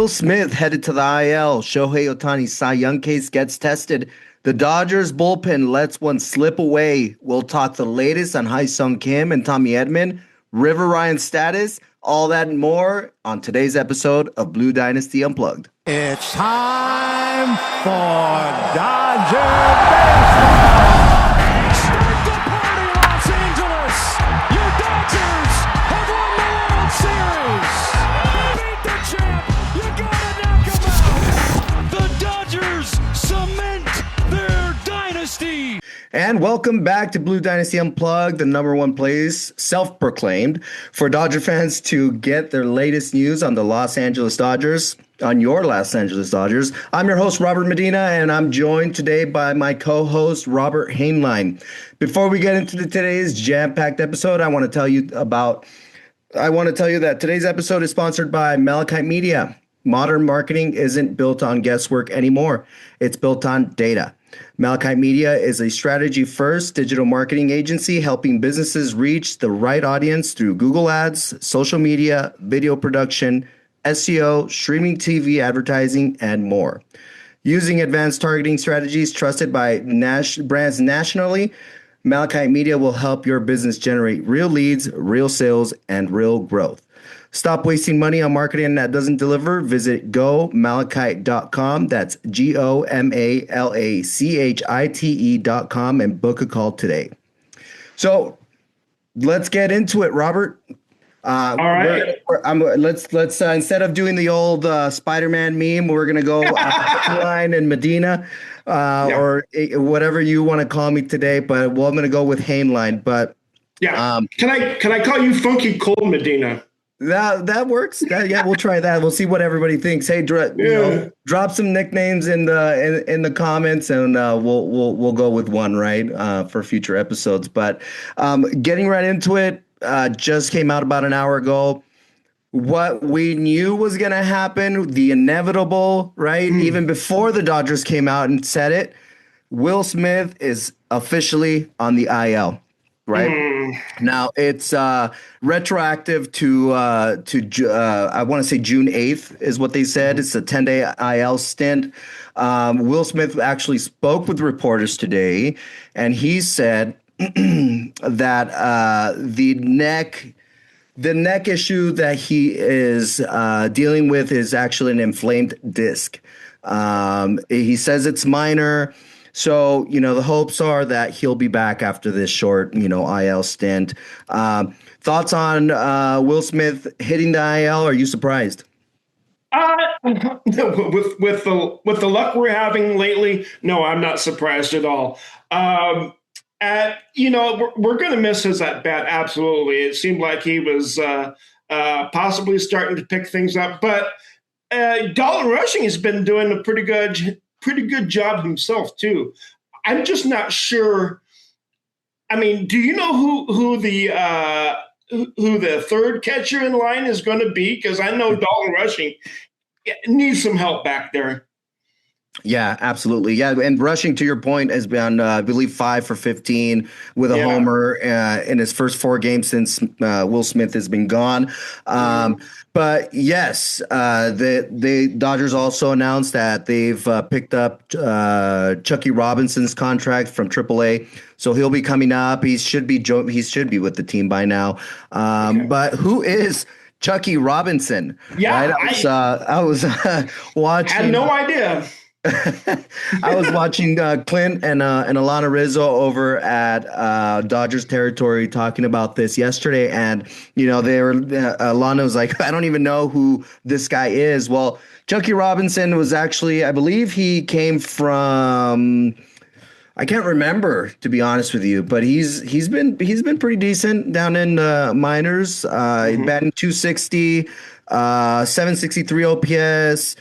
Will Smith headed to the IL. Shohei Ohtani's Cy Young case gets tested. The Dodgers bullpen lets one slip away. We'll talk the latest on Hyeseong Kim and Tommy Edman, River Ryan's status, all that and more on today's episode of Blue Dynasty Unplugged. It's time for Dodger baseball. Start the party, Los Angeles! Your Dodgers have won the World Series! Beat the champ! You gotta knock him out! The Dodgers cement their dynasty! And welcome back to Blue Dynasty Unplugged, the number one place, self-proclaimed, for Dodger fans to get their latest news on the Los Angeles Dodgers, on your Los Angeles Dodgers. I'm your host, Robert Medina, and I'm joined today by my co-host, Robert Hainline. Before we get into today's jam-packed episode, I want to tell you that today's episode is sponsored by Malachite Media. Modern marketing isn't built on guesswork anymore. It's built on data. Malachite Media is a strategy-first digital marketing agency helping businesses reach the right audience through Google Ads, social media, video production, SEO, streaming TV advertising, and more. Using advanced targeting strategies trusted by brands nationally, Malachite Media will help your business generate real leads, real sales, and real growth. Stop wasting money on marketing that doesn't deliver. Visit gomalachite.com. That's GOMALACHITE.com and book a call today. So let's get into it, Robert. All right. Let's instead of doing the old Spider-Man meme, we're gonna go Line and Medina, or whatever you want to call me today. But I'm gonna go with Hainline. But can I call you Funky Cold Medina? That works. We'll try that. We'll see what everybody thinks. Hey, drop some nicknames in the comments, and we'll go with one, right, for future episodes. But getting right into it. Just came out about an hour ago. What we knew was going to happen, the inevitable, right? Even before the Dodgers came out and said it, Will Smith is officially on the IL, right? Now it's retroactive to I want to say June 8th is what they said. It's a 10-day IL stint. Will Smith actually spoke with reporters today, and he said that the neck issue that he is dealing with is actually an inflamed disc. He says it's minor. So, the hopes are that he'll be back after this short, IL stint. Thoughts on Will Smith hitting the IL? Are you surprised? With the luck we're having lately, no, I'm not surprised at all. We're going to miss his at bat. Absolutely. It seemed like he was possibly starting to pick things up, but Dalton Rushing has been doing a pretty good job himself too. I'm just not sure. I mean, do you know who the third catcher in line is going to be? Because I know Dalton Rushing needs some help back there. Yeah, absolutely. Yeah, and Rushing, to your point, has been, I believe, 5 for 15 with a homer in his first 4 games since Will Smith has been gone. But yes, the Dodgers also announced that they've picked up Chucky Robinson's contract from AAA, so he'll be coming up. He should be with the team by now. But who is Chucky Robinson? Yeah, right? I was watching. I had no idea. I was watching Clint and Alana Rizzo over at Dodgers territory talking about this yesterday, and Alana was like, I don't even know who this guy is. Well, Chucky Robinson was actually, I believe he came from, I can't remember, to be honest with you, but he's been pretty decent down in minors. Batting 260, 763 OPS.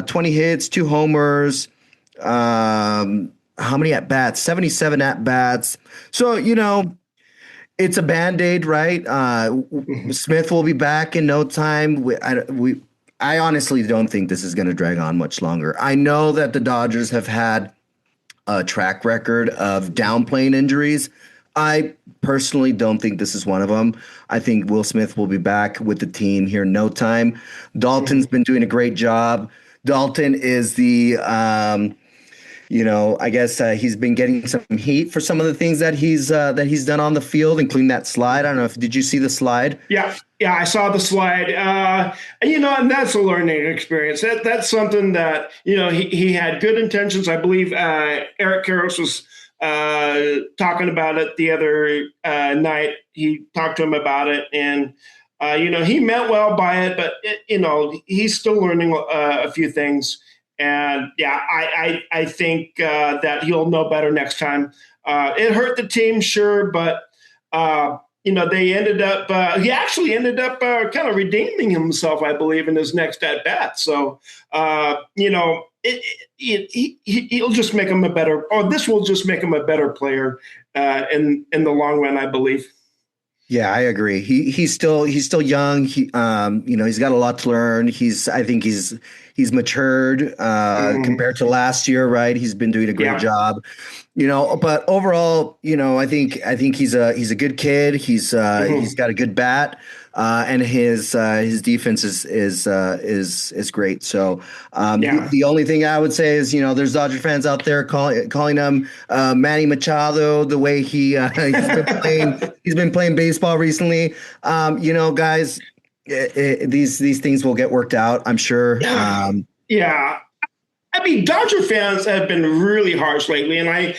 20 hits, 2 homers. How many at bats? 77 at bats. So, it's a Band-Aid, right? Smith will be back in no time. I honestly don't think this is going to drag on much longer. I know that the Dodgers have had a track record of downplaying injuries. I personally don't think this is one of them. I think Will Smith will be back with the team here in no time. Dalton's been doing a great job. Dalton is I guess he's been getting some heat for some of the things that he's done on the field, including that slide. I don't know if did you see the slide? Yeah, I saw the slide. And that's a learning experience. That's something that he had good intentions. I believe Eric Karros was talking about it the other night. He talked to him about it, and he meant well by it, but he's still learning a few things. And yeah, I think that he'll know better next time. It hurt the team, sure, but they ended up. He actually ended up kind of redeeming himself, I believe, in his next at bat. So he'll just make him a better, or this will just make him a better player in the long run, I believe. Yeah, I agree. He's still young. He's got a lot to learn. I think he's matured compared to last year, right? He's been doing a great job. But overall, I think he's a good kid. He's got a good bat. And his defense is great. So the only thing I would say is there's Dodger fans out there calling him Manny Machado the way he's been playing baseball recently. Guys, these things will get worked out, I'm sure. Yeah. I mean, Dodger fans have been really harsh lately, and I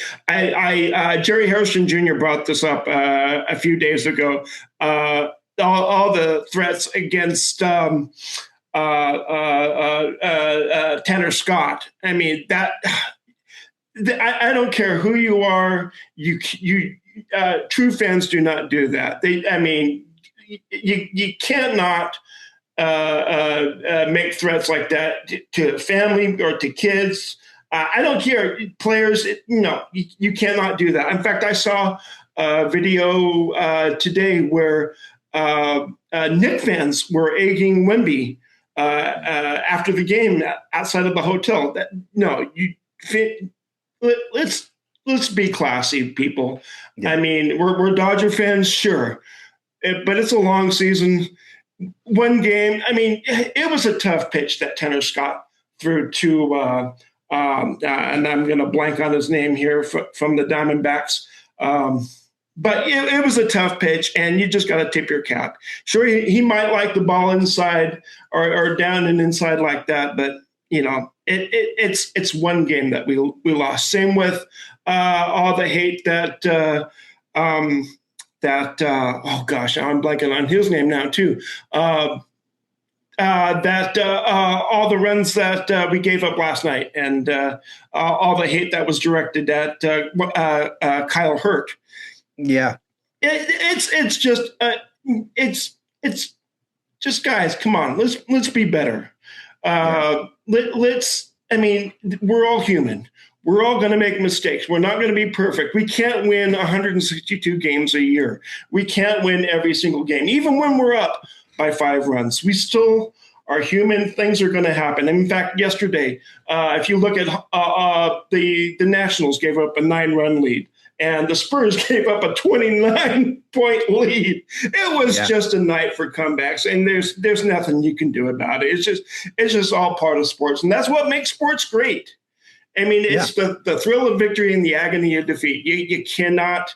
Jerry Harrison Jr. brought this up a few days ago. All the threats against Tanner Scott. I mean, I don't care who you are. You true fans do not do that. You cannot make threats like that to family or to kids. I don't care. Players, you cannot do that. In fact, I saw a video today where Knick fans were egging Wemby after the game outside of the hotel. Let's be classy, people. Yeah. I mean, we're Dodger fans, sure, but it's a long season. One game. I mean, it was a tough pitch that Tanner Scott threw to, and I'm going to blank on his name here from the Diamondbacks. But it was a tough pitch, and you just got to tip your cap. Sure, he might like the ball inside or down and inside like that, but it's one game that we lost. Same with all the hate that oh gosh, I'm blanking on his name now too. All the runs that we gave up last night, and all the hate that was directed at Kyle Hurt. Yeah, it's just guys, come on, let's be better. Let's. I mean, we're all human. We're all going to make mistakes. We're not going to be perfect. We can't win 162 games a year. We can't win every single game, even when we're up by 5 runs. We still are human. Things are going to happen. In fact, yesterday, if you look at the Nationals gave up a 9-run lead, and the Spurs gave up a 29-point lead. It was just a night for comebacks, and there's nothing you can do about it. It's just all part of sports, and that's what makes sports great. I mean, it's the thrill of victory and the agony of defeat. You cannot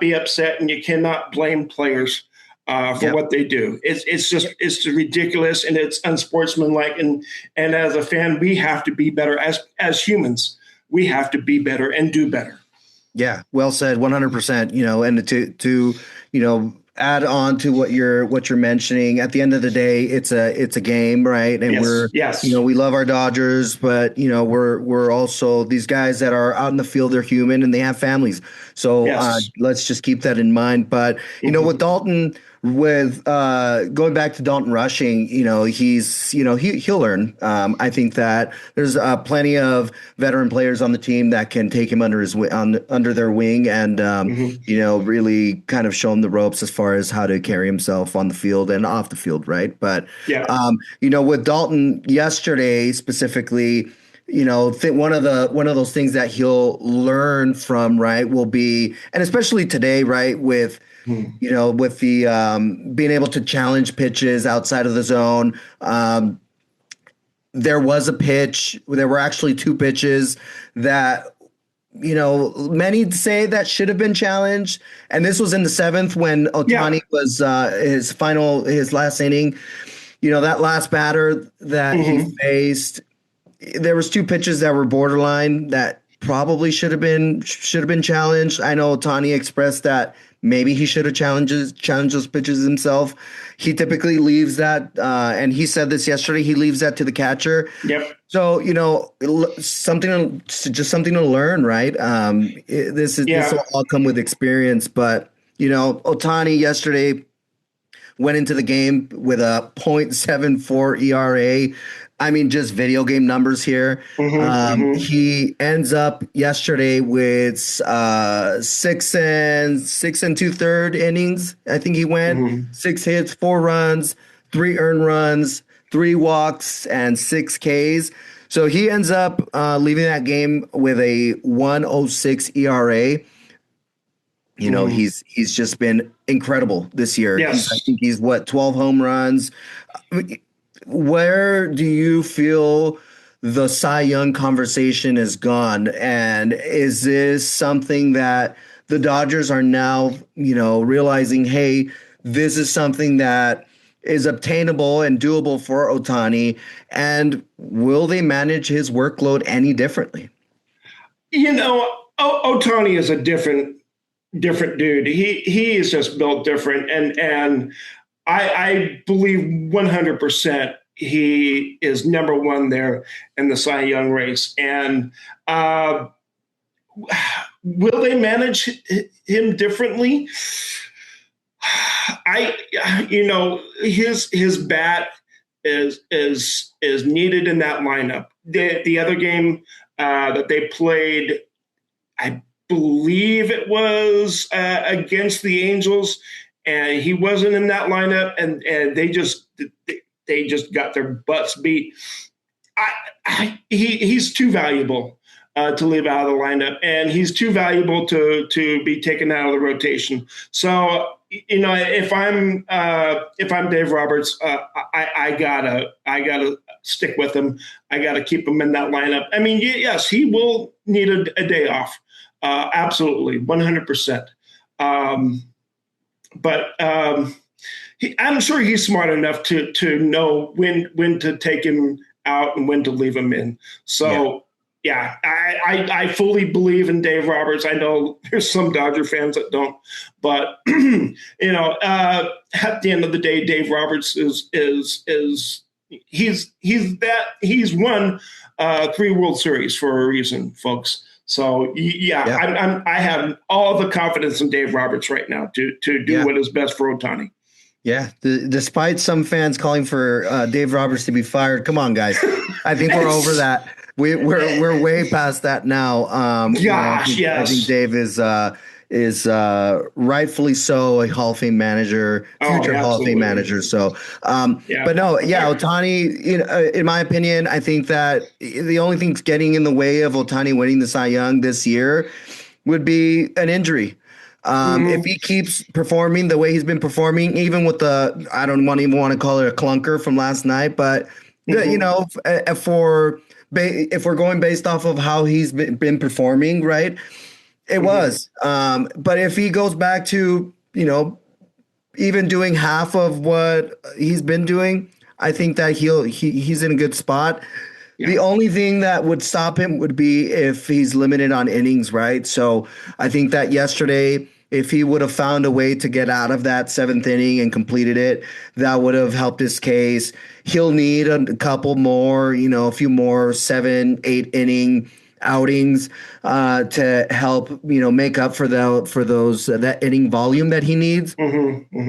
be upset, and you cannot blame players for what they do. It's ridiculous, and it's unsportsmanlike. And as a fan, we have to be better as humans. We have to be better and do better. Yeah, well said, 100%. And to add on to what you're mentioning, at the end of the day, it's a game, right? And we love our Dodgers, but we're also these guys that are out in the field. They're human and they have families. So let's just keep that in mind. But with Dalton. With going back to Dalton rushing, he'll learn. I think that there's plenty of veteran players on the team that can take him under their wing and really kind of show him the ropes as far as how to carry himself on the field and off the field, right? But with Dalton yesterday specifically, one of those things that he'll learn from, right, will be, and especially today, right, with with the being able to challenge pitches outside of the zone. There was a pitch. There were actually two pitches that many say that should have been challenged. And this was in the seventh when Ohtani was his last inning. That last batter that he faced, there was two pitches that were borderline that probably should have been challenged. I know Ohtani expressed that maybe he should have challenged those pitches himself. He typically leaves that, and he said this yesterday, he leaves that to the catcher. Yep. So, something to learn, right? This will all come with experience. But, Ohtani yesterday went into the game with a .74 ERA. I mean, just video game numbers here. He ends up yesterday with 6 2/3 innings. I think he went 6 hits, 4 runs, 3 earned runs, 3 walks, and 6 Ks. So he ends up leaving that game with a 1.06 ERA. He's just been incredible this year. Yes. I think he's 12 home runs. Where do you feel the Cy Young conversation has gone? And is this something that the Dodgers are now, realizing, hey, this is something that is obtainable and doable for Ohtani? And will they manage his workload any differently? Ohtani is a different dude. He is just built different. And I believe 100% he is number one there in the Cy Young race. And will they manage him differently? His bat is needed in that lineup. The other game that they played, I believe it was against the Angels, and he wasn't in that lineup, and they just got their butts beat. He's too valuable to leave out of the lineup, and he's too valuable to be taken out of the rotation. So if I'm Dave Roberts, I gotta stick with him. I gotta keep him in that lineup. I mean, yes, he will need a day off. Absolutely, 100%. But I'm sure he's smart enough to know when to take him out and when to leave him in. So, I fully believe in Dave Roberts. I know there's some Dodger fans that don't, but at the end of the day, Dave Roberts he's won 3 World Series for a reason, folks. So I have all the confidence in Dave Roberts right now to do what is best for Ohtani. Yeah, despite some fans calling for Dave Roberts to be fired, come on, guys. I think we're over that. We're way past that now. Gosh, I think Dave is rightfully so a Hall of Fame manager, future Hall of Fame manager. So, but no, Ohtani, in my opinion, I think that the only thing getting in the way of Ohtani winning the Cy Young this year would be an injury. If he keeps performing the way he's been performing, even with I don't even want to call it a clunker from last night, but if we're going based off of how he's been performing, right? It was. But if he goes back to, even doing half of what he's been doing, I think that he's in a good spot. Yeah. The only thing that would stop him would be if he's limited on innings, right? So I think that yesterday, if he would have found a way to get out of that 7th inning and completed it, that would have helped his case. He'll need a couple more, a few more 7, 8 inning outings to help make up for that inning volume that he needs.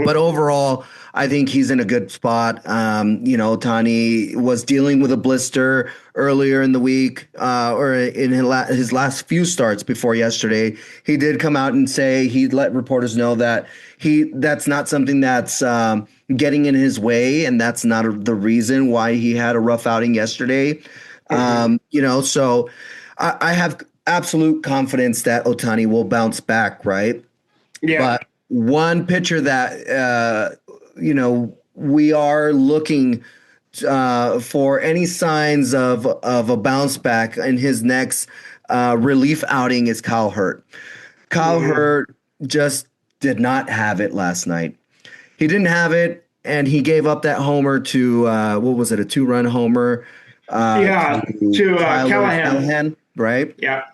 But overall, I think he's in a good spot. Ohtani was dealing with a blister earlier in the week, or in his last few starts before yesterday. He did come out and say he let reporters know that that's not something that's getting in his way, and that's not the reason why he had a rough outing yesterday. So I have absolute confidence that Ohtani will bounce back, right? Yeah. But one pitcher that, we are looking for any signs of a bounce back in his next relief outing is Kyle Hurt. Kyle Hurt just did not have it last night. He didn't have it, and he gave up that homer to what was it, a 2-run homer? To Callahan. Right? Yeah.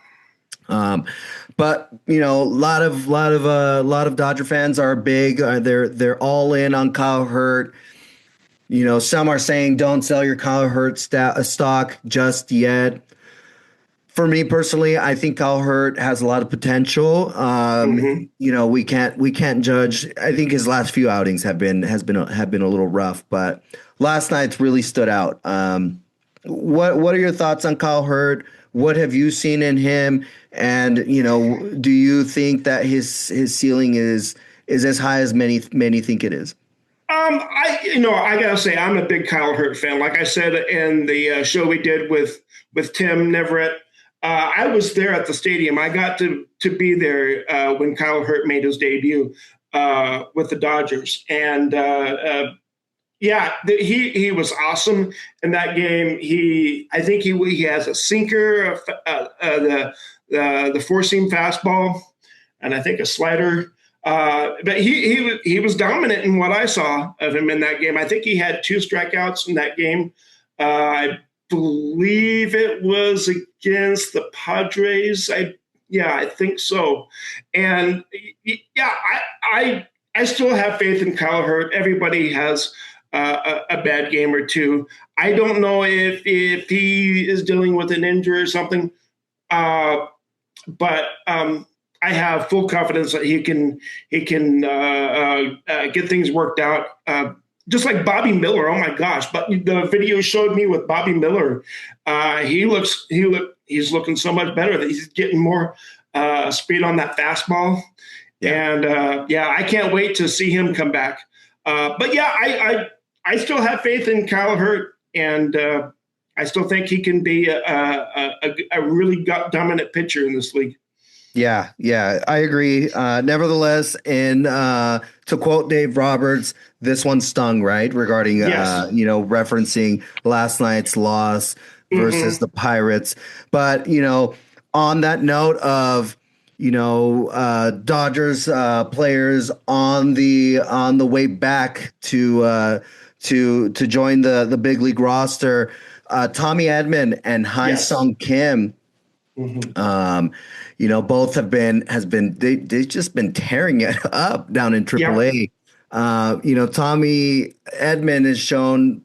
But a lot of Dodger fans are big. They're all in on Kyle Hurt. Some are saying don't sell your Kyle Hurt stock just yet. For me personally, I think Kyle Hurt has a lot of potential. We can't judge. I think his last few outings have been a little rough, but last night's really stood out. What are your thoughts on Kyle Hurt? What have you seen in him? And do you think that his ceiling is as high as many think it is? I gotta say I'm a big Kyle Hurt fan. Like I said in the show we did with Tim Neverett, I was there at the stadium. I got to be there when Kyle Hurt made his debut with the Dodgers, and he was awesome in that game. I think he has a sinker, the four-seam fastball, and I think a slider. But he was dominant in what I saw of him in that game. I think he had 2 strikeouts in that game. I believe it was against the Padres. I think so. And I still have faith in Kyle Hurt. Everybody has a bad game or two. I don't know if he is dealing with an injury or something, but I have full confidence that he can get things worked out. Just like Bobby Miller. Oh my gosh! But the video showed me with Bobby Miller, he's looking so much better. He's getting more speed on that fastball, and I can't wait to see him come back. I still have faith in Kyle Hurt, and I still think he can be a really dominant pitcher in this league. Yeah, I agree. Nevertheless, to quote Dave Roberts, this one stung, right? Regarding, referencing last night's loss versus the Pirates. But, on that note of, Dodgers players on the way back to join the big league roster, Tommy Edman and Hyeseong Kim. Both they've just been tearing it up down in AAA. Tommy Edman has shown,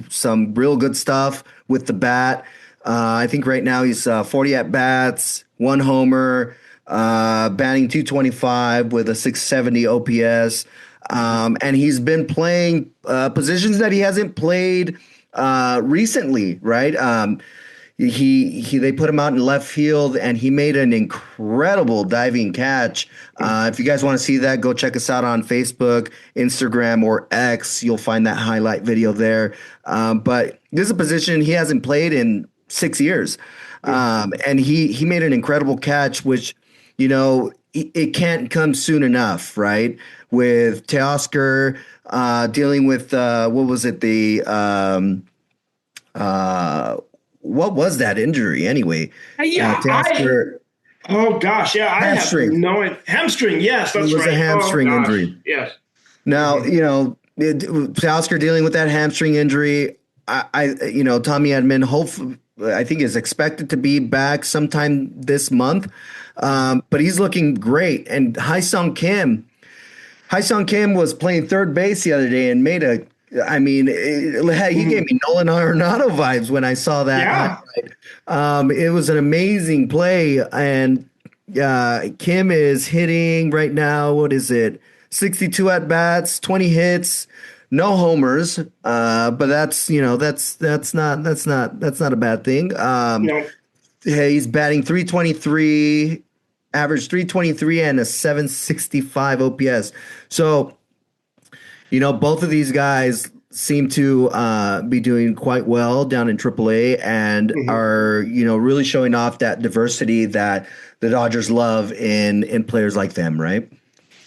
some real good stuff with the bat. I think right now he's 40 at bats, 1 homer, batting .225 with a 670 OPS. And he's been playing positions that he hasn't played recently, right? They put him out in left field, and he made an incredible diving catch. If you guys want to see that, go check us out on Facebook, Instagram, or X. You'll find that highlight video there. But this is a position he hasn't played in 6 years. And he made an incredible catch, which, it can't come soon enough, right? With Teoscar dealing with, what was it, what was that injury anyway? Oh gosh, yeah, hamstring. I have no hamstring. Yes, that's right. It was a hamstring injury. Yes. Now Teoscar dealing with that hamstring injury. Tommy Edman, hopefully, I think is expected to be back sometime this month. But he's looking great. And Hyeseong Kim was playing third base the other day and made he gave me Nolan Arenado vibes when I saw that. Yeah. It was an amazing play, and Kim is hitting right now. What is it? 62 at bats, 20 hits, no homers. But that's not a bad thing. No. He's batting .323, average .323, and a .765 OPS. So. Both of these guys seem to be doing quite well down in AAA and are, really showing off that diversity that the Dodgers love in players like them, right?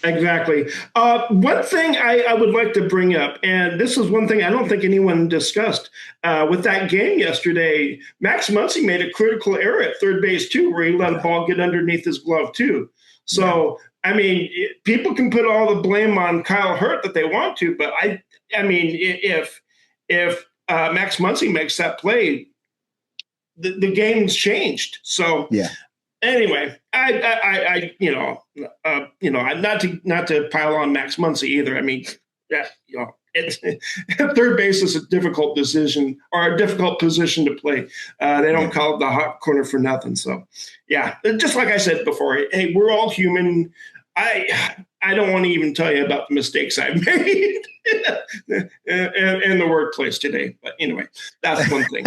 Exactly. One thing I would like to bring up, and this is one thing I don't think anyone discussed with that game yesterday. Max Muncy made a critical error at third base too, where he let a ball get underneath his glove too. So, I mean, people can put all the blame on Kyle Hurt that they want to, but I mean, if Max Muncy makes that play, the game's changed. So, yeah. Anyway, I not to pile on Max Muncy either. I mean, it's third base is a difficult decision or a difficult position to play. They don't call it the hot corner for nothing. So, yeah, just like I said before, hey, we're all human. I don't want to even tell you about the mistakes I've made in the workplace today. But anyway, that's one thing.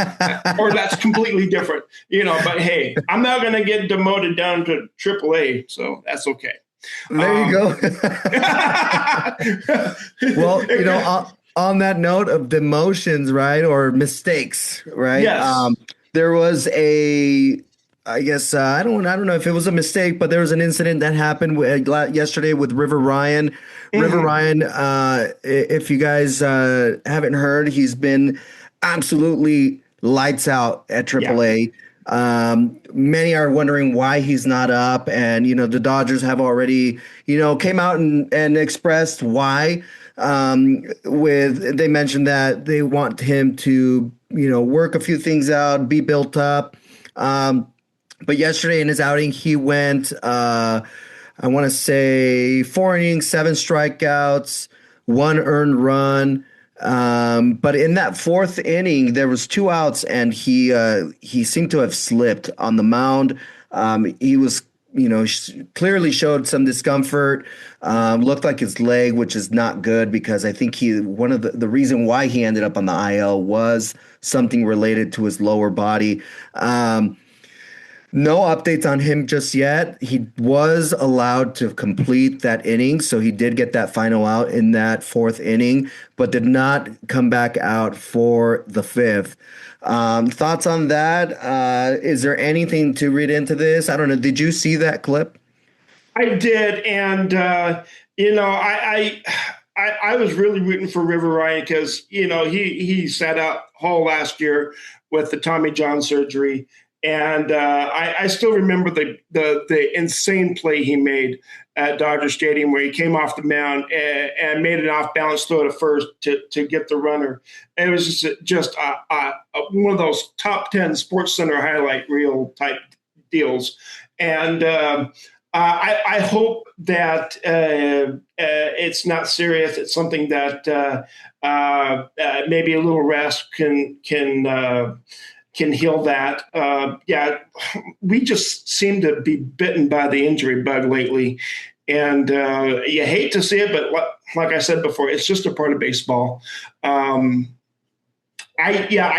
Or that's completely different, But hey, I'm not going to get demoted down to AAA, so that's okay. There you go. Well, on that note of demotions, right, or mistakes, right? Yes. There was I guess I don't know if it was a mistake, but there was an incident that happened yesterday with River Ryan. River Ryan, if you guys haven't heard, he's been absolutely lights out at AAA. Many are wondering why he's not up, and the Dodgers have already came out and expressed why. They mentioned that they want him to work a few things out, be built up. But yesterday in his outing, he went, I want to say 4 innings, 7 strikeouts, 1 earned run. But in that 4th inning, there was 2 outs, and he seemed to have slipped on the mound. He was, clearly showed some discomfort. Looked like his leg, which is not good because I think one of the reason why he ended up on the IL was something related to his lower body. No updates on him just yet. He was allowed to complete that inning, so he did get that final out in that 4th inning, but did not come back out for the 5th. Thoughts on that? Is there anything to read into this? I don't know. Did you see that clip? I did, and I was really rooting for River Ryan because he sat out whole last year with the Tommy John surgery. And I still remember the insane play he made at Dodger Stadium where he came off the mound and made an off-balance throw to first to get the runner. And it was just one of those top 10 Sports Center highlight reel type deals. And I hope that it's not serious. It's something that maybe a little rest can heal that. We just seem to be bitten by the injury bug lately. And you hate to see it, but like I said before, it's just a part of baseball. I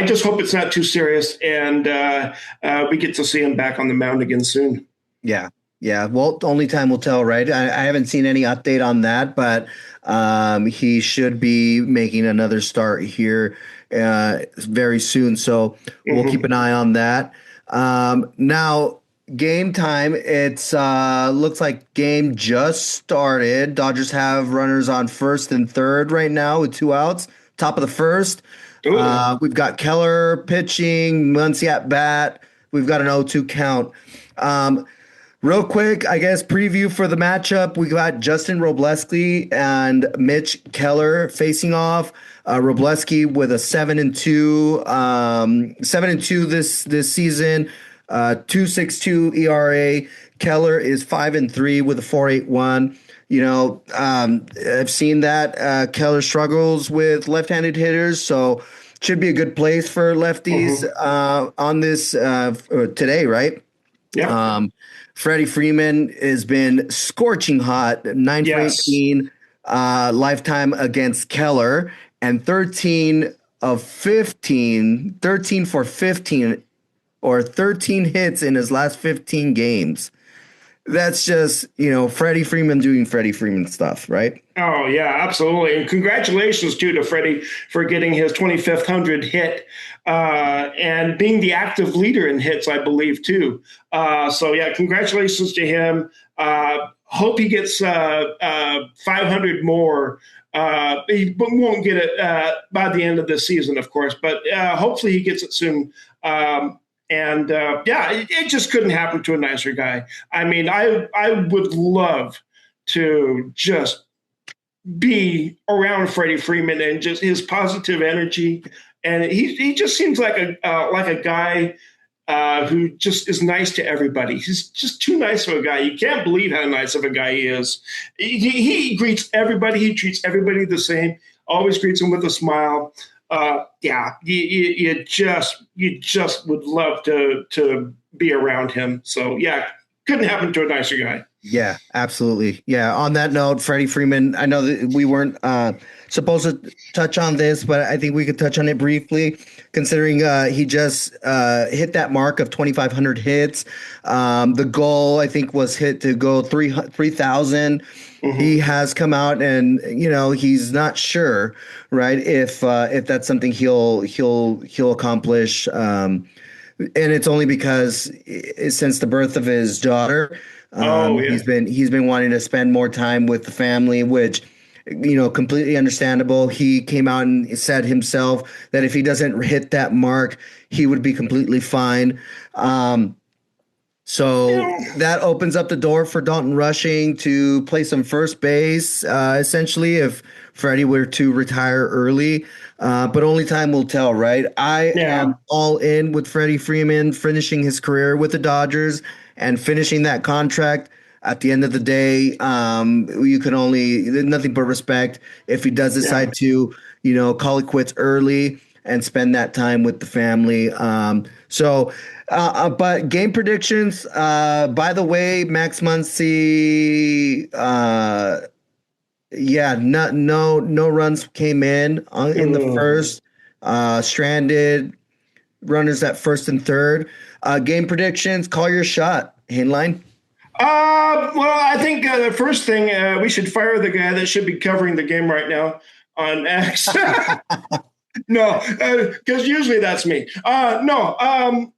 just hope it's not too serious and we get to see him back on the mound again soon. Yeah. Yeah. Well, only time will tell, right? I haven't seen any update on that, but he should be making another start here very soon. So we'll keep an eye on that. Now, game time. It's looks like game just started. Dodgers have runners on first and third right now with 2 outs. Top of the first. We've got Keller pitching, Muncy at bat. We've got an 0-2 count. Real quick, I guess, preview for the matchup. We got Justin Robleski and Mitch Keller facing off. Robleski with a 7-2, 7-2 this season, 2.62 ERA. Keller is 5-3 with a 4.81. I've seen that Keller struggles with left-handed hitters, so should be a good place for lefties on this today, right? Yeah. Freddie Freeman has been scorching hot, 9 for 18 lifetime against Keller, and 13 for 15, or 13 hits in his last 15 games. That's just, Freddie Freeman doing Freddie Freeman stuff, right? Oh yeah, absolutely. And congratulations too to Freddie for getting his 25th hundred hit and being the active leader in hits, I believe too. So yeah, congratulations to him. Hope he gets 500 more. He won't get it by the end of the season, of course, but hopefully he gets it soon. It just couldn't happen to a nicer guy. I mean, I would love to just be around Freddie Freeman and just his positive energy. And he just seems like a guy who just is nice to everybody. He's just too nice of a guy. You can't believe how nice of a guy he is. He greets everybody. He treats everybody the same. Always greets them with a smile. You just would love to be around him. So yeah, couldn't happen to a nicer guy. Yeah, absolutely. Yeah. On that note, Freddie Freeman, I know that we weren't supposed to touch on this, but I think we could touch on it briefly, considering he just hit that mark of 2,500 hits. The goal, I think, was hit to go 3,000. Mm-hmm. He has come out and, he's not sure, right, if that's something he'll accomplish. And it's only because since the birth of his daughter, he's been wanting to spend more time with the family, which, completely understandable. He came out and said himself that if he doesn't hit that mark, he would be completely fine. So that opens up the door for Dalton Rushing to play some first base, essentially, if Freddie were to retire early. But only time will tell, right? I am all in with Freddie Freeman finishing his career with the Dodgers and finishing that contract. At the end of the day, you can there's nothing but respect if he does decide to, call it quits early and spend that time with the family. But game predictions, by the way, Max Muncy, no runs came in the first, stranded runners at first and third. Game predictions, call your shot, Hainline. Well, I think the first thing, we should fire the guy that should be covering the game right now on X. No, because usually that's me.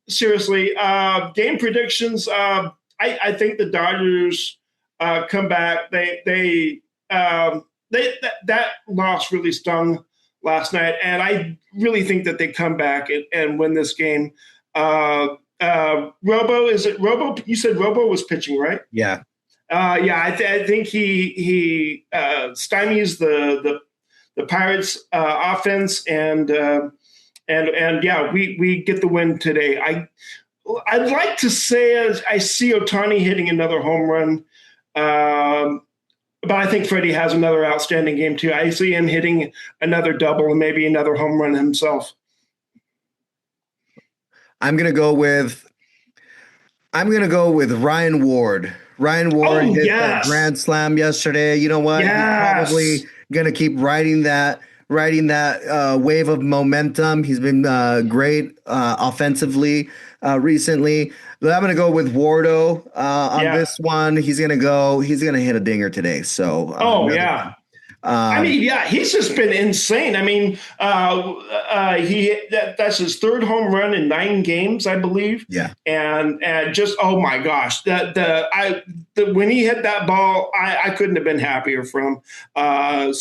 Seriously, game predictions. I think the Dodgers come back. That loss really stung last night, and I really think that they come back and win this game. Robo, is it Robo? You said Robo was pitching, right? Yeah. I think he stymies the Pirates offense and we get the win today. I'd like to say I see Ohtani hitting another home run, but I think Freddie has another outstanding game too. I see him hitting another double and maybe another home run himself. I'm gonna go with Ryan Ward. Ryan Ward hit that grand slam yesterday. You know what? Yes. He's probably gonna keep riding that wave of momentum. He's been great offensively recently. But I'm gonna go with Wardo on this one. He's gonna hit a dinger today. So he's just been insane. I mean, that's his third home run in 9 games, I believe. Yeah, and just oh my gosh, when he hit that ball, I couldn't have been happier for him. And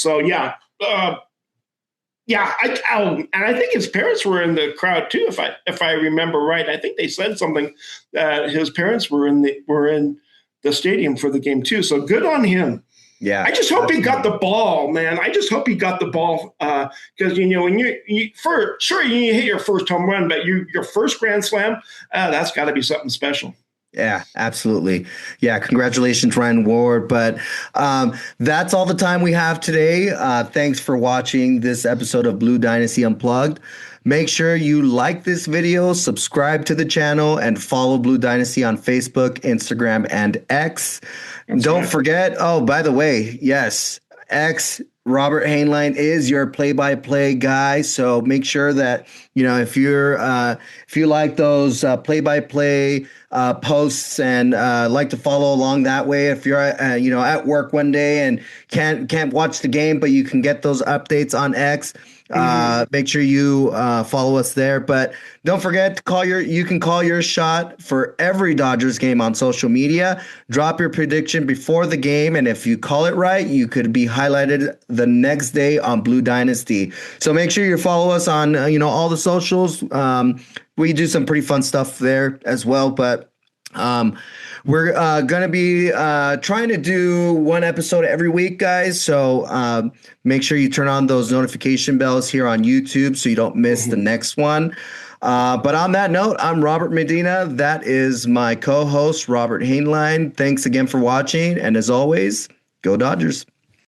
I think his parents were in the crowd too, if I remember right. I think they said something that his parents were in the stadium for the game too. So good on him. Yeah, I just hope he got the ball, man. I just hope he got the ball because when you hit your first home run, but your first grand slam, that's got to be something special. Yeah, absolutely. Yeah, congratulations, Ryan Ward. But that's all the time we have today. Thanks for watching this episode of Blue Dynasty Unplugged. Make sure you like this video, subscribe to the channel, and follow Blue Dynasty on Facebook, Instagram, and X. Don't forget, by the way, yes, X Robert Hainline is your play-by-play guy, so make sure that if you like those play-by-play posts and like to follow along that way. If you're at work one day and can't watch the game, but you can get those updates on X. Make sure you follow us there. But don't forget to you can call your shot for every Dodgers game on social media. Drop your prediction before the game, and if you call it right, you could be highlighted the next day on Blue Dynasty. So make sure you follow us on all the socials. We do some pretty fun stuff there as well, but we're going to be trying to do one episode every week, guys. So make sure you turn on those notification bells here on YouTube so you don't miss the next one. But on that note, I'm Robert Medina. That is my co-host, Robert Hainline. Thanks again for watching. And as always, go Dodgers.